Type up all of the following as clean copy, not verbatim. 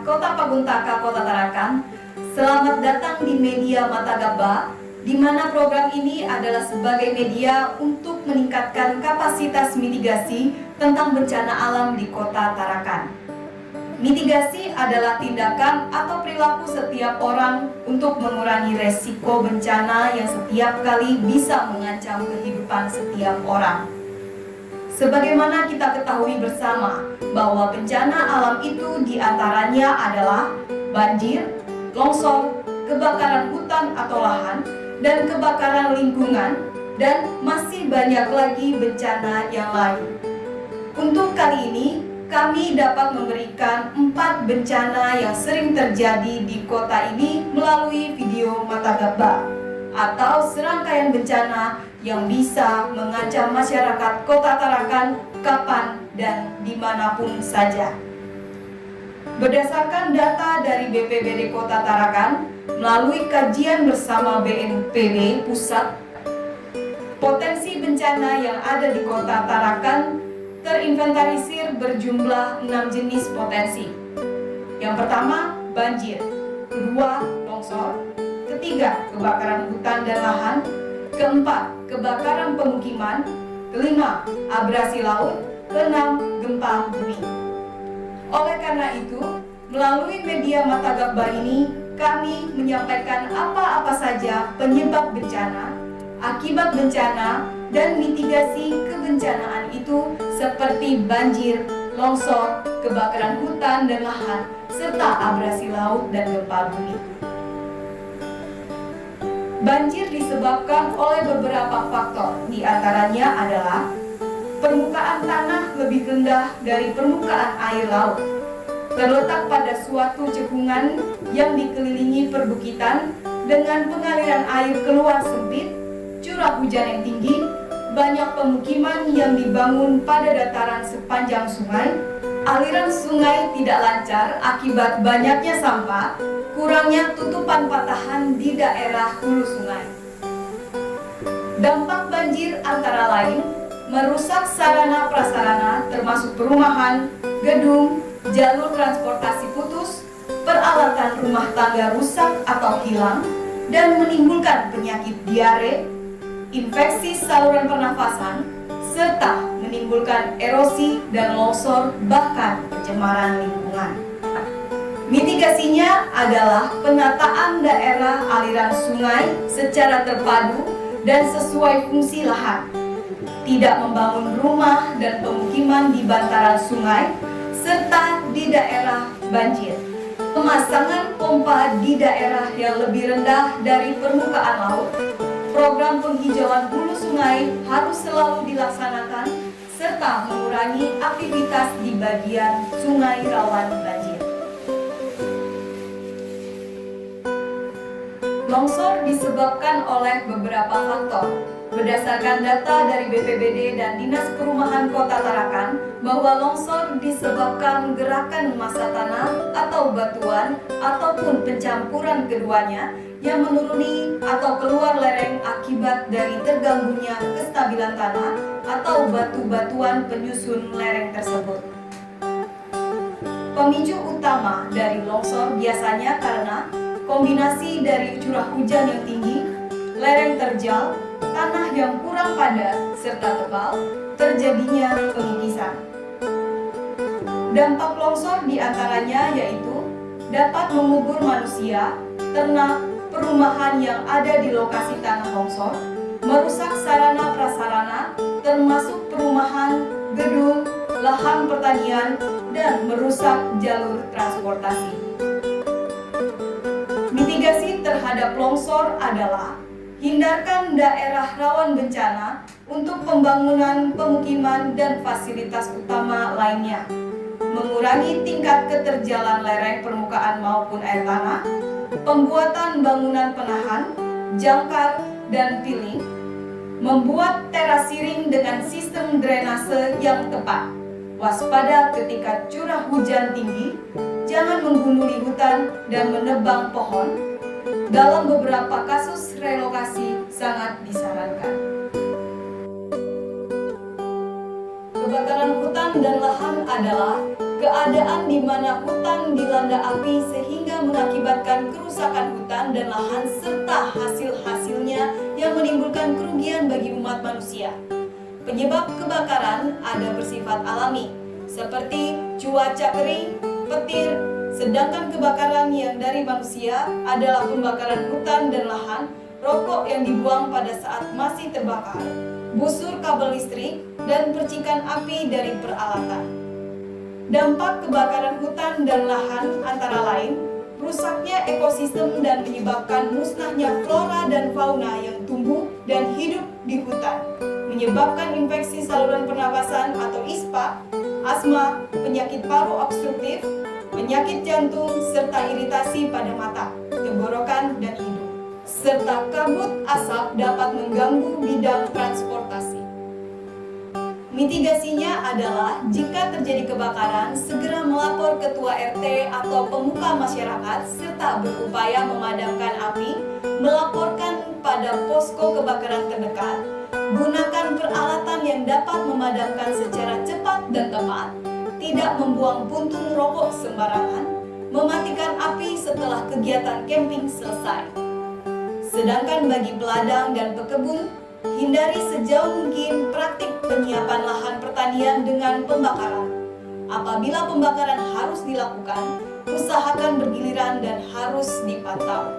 Kota Paguntaka, Kota Tarakan. Selamat datang di media Mata Gaba, di mana program ini adalah sebagai media untuk meningkatkan kapasitas mitigasi tentang bencana alam di Kota Tarakan. Mitigasi adalah tindakan atau perilaku setiap orang untuk mengurangi resiko bencana yang setiap kali bisa mengancam kehidupan setiap orang. Sebagaimana kita ketahui bersama bahwa bencana alam itu diantaranya adalah banjir, longsor, kebakaran hutan atau lahan, dan kebakaran lingkungan, dan masih banyak lagi bencana yang lain. Untuk kali ini, kami dapat memberikan 4 bencana yang sering terjadi di kota ini melalui video Mata Gaba, atau serangkaian bencana yang bisa mengancam masyarakat Kota Tarakan kapan dan dimanapun saja. Berdasarkan data dari BPBD Kota Tarakan, melalui kajian bersama BNPB Pusat, potensi bencana yang ada di Kota Tarakan terinventarisir berjumlah 6 jenis potensi. Yang pertama, banjir. Kedua, longsor. Ketiga, kebakaran hutan dan lahan. Keempat, kebakaran pemukiman. Kelima, abrasi laut. Keenam, gempa bumi. Oleh karena itu, melalui media Mata Gaba ini, kami menyampaikan apa-apa saja penyebab bencana, akibat bencana, dan mitigasi kebencanaan itu seperti banjir, longsor, kebakaran hutan dan lahan, serta abrasi laut dan gempa bumi. Banjir disebabkan oleh beberapa faktor, di antaranya adalah permukaan tanah lebih rendah dari permukaan air laut, terletak pada suatu cekungan yang dikelilingi perbukitan dengan pengaliran air keluar sempit, curah hujan yang tinggi, banyak pemukiman yang dibangun pada dataran sepanjang sungai, aliran sungai tidak lancar akibat banyaknya sampah, kurangnya tutupan patahan di daerah hulu sungai. Dampak banjir antara lain merusak sarana prasarana termasuk perumahan, gedung, jalur transportasi putus, peralatan rumah tangga rusak atau hilang, dan menimbulkan penyakit diare, infeksi saluran pernafasan, serta menimbulkan erosi dan longsor bahkan pencemaran lingkungan. Mitigasinya adalah penataan daerah aliran sungai secara terpadu dan sesuai fungsi lahan, tidak membangun rumah dan pemukiman di bantaran sungai, serta di daerah banjir. Pemasangan pompa di daerah yang lebih rendah dari permukaan laut, program penghijauan hulu sungai harus selalu dilaksanakan, serta mengurangi aktivitas di bagian sungai rawan banjir. Longsor disebabkan oleh beberapa faktor. Berdasarkan data dari BPBD dan Dinas Perumahan Kota Tarakan, bahwa longsor disebabkan gerakan massa tanah atau batuan ataupun pencampuran keduanya yang menuruni atau keluar lereng akibat dari terganggunya kestabilan tanah atau batu-batuan penyusun lereng tersebut. Pemicu utama dari longsor biasanya karena kombinasi dari curah hujan yang tinggi, lereng terjal, tanah yang kurang padat serta tebal, terjadinya pengikisan. Dampak longsor diantaranya yaitu dapat mengubur manusia, ternak, perumahan yang ada di lokasi tanah longsor, merusak sarana prasarana termasuk perumahan, gedung, lahan pertanian, dan merusak jalur transportasi. Mitigasi terhadap longsor adalah hindarkan daerah rawan bencana untuk pembangunan pemukiman dan fasilitas utama lainnya, mengurangi tingkat keterjalan lereng permukaan maupun air tanah, pembuatan bangunan penahan, jangkar, dan piling, membuat terasiring dengan sistem drainase yang tepat, waspada ketika curah hujan tinggi, jangan menggunduli hutan dan menebang pohon. Dalam beberapa kasus relokasi sangat disarankan. Kebakaran hutan dan lahan adalah keadaan di mana hutan dilanda api sehingga mengakibatkan kerusakan hutan dan lahan serta hasil-hasilnya yang menimbulkan kerugian bagi umat manusia. Penyebab kebakaran ada bersifat alami, seperti cuaca kering, petir, sedangkan kebakaran yang dari manusia adalah pembakaran hutan dan lahan, rokok yang dibuang pada saat masih terbakar, busur kabel listrik, dan percikan api dari peralatan. Dampak kebakaran hutan dan lahan antara lain, rusaknya ekosistem dan menyebabkan musnahnya flora dan fauna yang tumbuh dan hidup di hutan, menyebabkan infeksi saluran pernapasan atau ISPA, asma, penyakit paru obstruktif, penyakit jantung, serta iritasi pada mata, tenggorokan, dan hidung. Serta kabut asap dapat mengganggu bidang transportasi. Mitigasinya adalah jika terjadi kebakaran, segera melapor ketua RT atau pemuka masyarakat serta berupaya memadamkan api, melaporkan pada posko kebakaran terdekat, gunakan peralatan yang dapat memadamkan secara cepat dan tepat, tidak membuang puntung rokok sembarangan, mematikan api setelah kegiatan camping selesai. Sedangkan bagi peladang dan pekebun, hindari sejauh mungkin praktik penyiapan lahan pertanian dengan pembakaran. Apabila pembakaran harus dilakukan, usahakan bergiliran dan harus dipantau.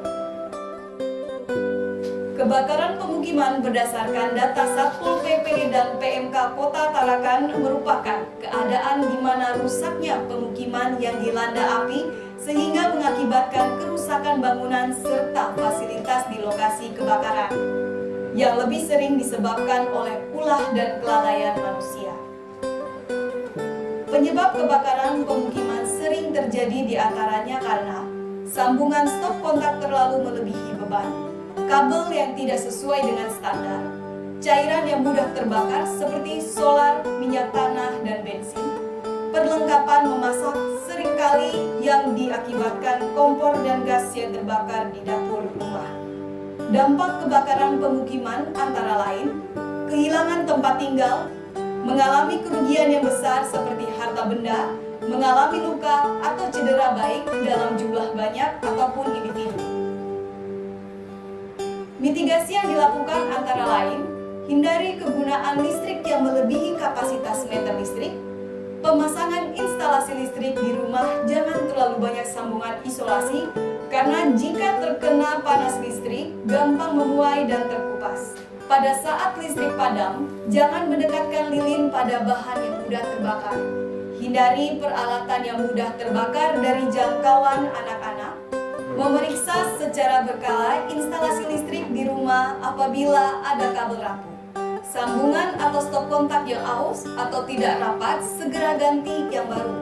Kebakaran pemukiman berdasarkan data Satpol PP dan PMK Kota Tarakan merupakan keadaan di mana rusaknya pemukiman yang dilanda api sehingga mengakibatkan kerusakan bangunan serta fasilitas di lokasi kebakaran, yang lebih sering disebabkan oleh ulah dan kelalaian manusia. Penyebab kebakaran pemukiman sering terjadi diantaranya karena sambungan stop kontak terlalu melebihi beban, kabel yang tidak sesuai dengan standar, cairan yang mudah terbakar seperti solar, minyak tanah, dan bensin, perlengkapan memasak seringkali yang diakibatkan kompor dan gas yang terbakar di dapur rumah. Dampak kebakaran pemukiman antara lain, kehilangan tempat tinggal, mengalami kerugian yang besar seperti harta benda, mengalami luka atau cedera baik dalam jumlah banyak ataupun individu. Mitigasi yang dilakukan antara lain, hindari kegunaan listrik yang melebihi kapasitas meter listrik, pemasangan instalasi listrik di rumah jangan terlalu banyak sambungan isolasi, karena jika terkena panas listrik, gampang memuai dan terkupas. Pada saat listrik padam, jangan mendekatkan lilin pada bahan yang mudah terbakar. Hindari peralatan yang mudah terbakar dari jangkauan anak-anak. Memeriksa secara berkala instalasi listrik di rumah apabila ada kabel rapuh. Sambungan atau stop kontak yang aus atau tidak rapat, segera ganti yang baru.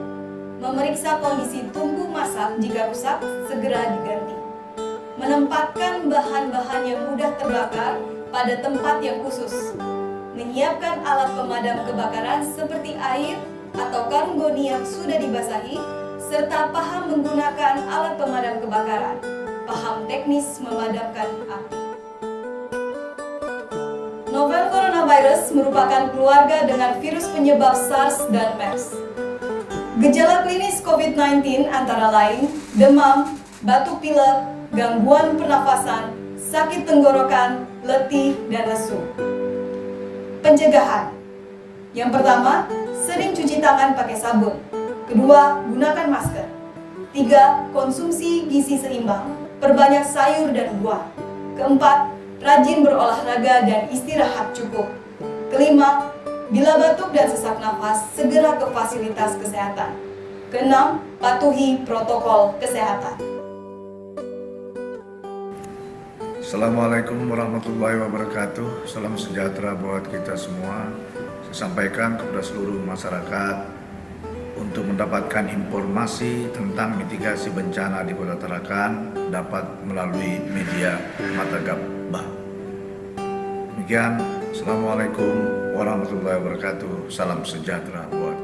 Memeriksa kondisi tungku masak jika rusak, segera diganti. Menempatkan bahan-bahan yang mudah terbakar pada tempat yang khusus. Menyiapkan alat pemadam kebakaran seperti air atau karung goni yang sudah dibasahi, serta paham menggunakan alat pemadam kebakaran. Paham teknis memadamkan api. Novel coronavirus merupakan keluarga dengan virus penyebab SARS dan MERS. Gejala klinis COVID-19 antara lain demam, batuk pilek, gangguan pernafasan, sakit tenggorokan, letih, dan lesu. Pencegahan. Yang pertama, sering cuci tangan pakai sabun. Kedua, gunakan masker. Tiga, konsumsi gizi seimbang, perbanyak sayur dan buah. Keempat, rajin berolahraga dan istirahat cukup. Kelima, bila batuk dan sesak nafas, segera ke fasilitas kesehatan. Keenam, patuhi protokol kesehatan. Assalamualaikum warahmatullahi wabarakatuh. Salam sejahtera buat kita semua. Saya sampaikan kepada seluruh masyarakat untuk mendapatkan informasi tentang mitigasi bencana di Kota Tarakan dapat melalui media Mata Gabah. Demikian, Assalamualaikum warahmatullahi wabarakatuh. Salam sejahtera buat